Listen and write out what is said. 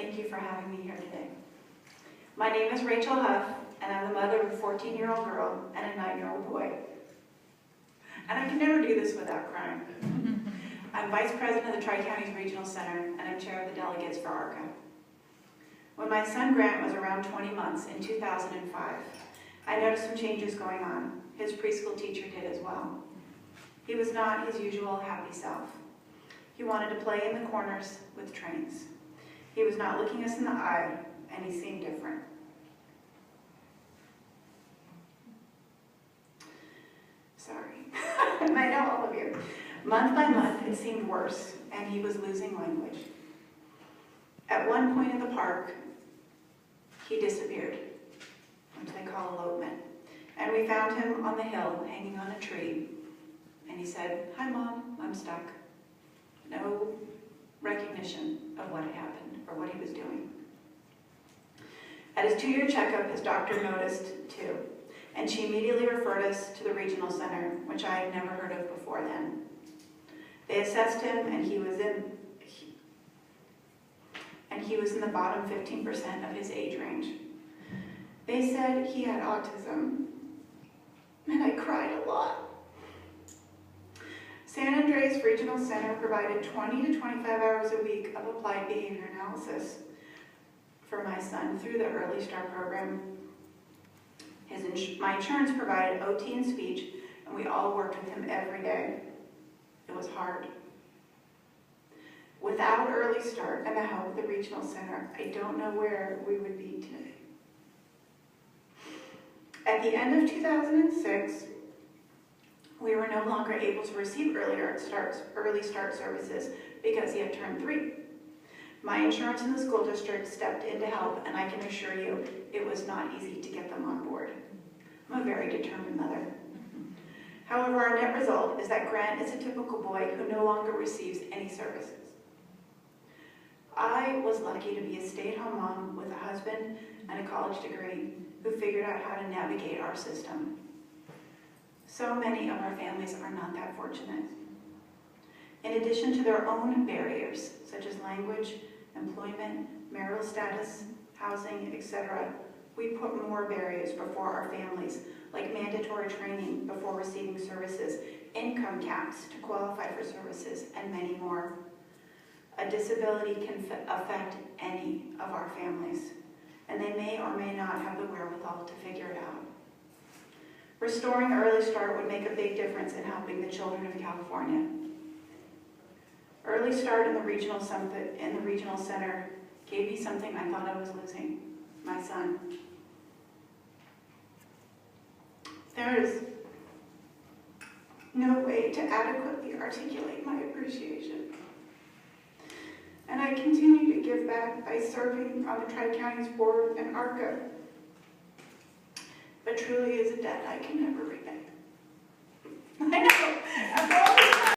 thank you for having me here today. My name is Rachel Huff, and I'm the mother of a 14-year-old girl and a 9-year-old boy. And I can never do this without crying. I'm Vice President of the Tri-Counties Regional Center, and I'm Chair of the Delegates for ARCA. When my son Grant was around 20 months in 2005, I noticed some changes going on. His preschool teacher did as well. He was not his usual happy self. He wanted to play in the corners with trains. He was not looking us in the eye, and he seemed different. Sorry. I know all of you. Month by month, it seemed worse, and he was losing language. At one point in the park, he disappeared, which they call elopement. And we found him on the hill, hanging on a tree. And he said, "Hi, Mom, I'm stuck." No recognition of what had happened or what he was doing. At his 2-year checkup, his doctor noticed too, and she immediately referred us to the regional center, which I had never heard of before then. They assessed him, and he was in the bottom 15% of his age range. They said he had autism, and I cried a lot. San Andreas Regional Center provided 20 to 25 hours a week of applied behavior analysis for my son through the Early Start program. My insurance provided OT and speech, and we all worked with him every day. It was hard. Without Early Start and the help of the Regional Center, I don't know where we would be today. At the end of 2006, we were no longer able to receive early start services because he had turned 3. My insurance in the school district stepped in to help, and I can assure you it was not easy to get them on board. I'm a very determined mother. However, our net result is that Grant is a typical boy who no longer receives any services. I was lucky to be a stay-at-home mom with a husband and a college degree who figured out how to navigate our system. So many of our families are not that fortunate. In addition to their own barriers, such as language, employment, marital status, housing, etc., we put more barriers before our families, like mandatory training before receiving services, income caps to qualify for services, and many more. A disability can affect any of our families, and they may or may not have the wherewithal to figure it out. Restoring Early Start would make a big difference in helping the children of California. Early Start in the regional center gave me something I thought I was losing: my son. There is no way to adequately articulate my appreciation. And I continue to give back by serving on the Tri-Counties Board and ARCA. But truly is a debt I can never repay. I know.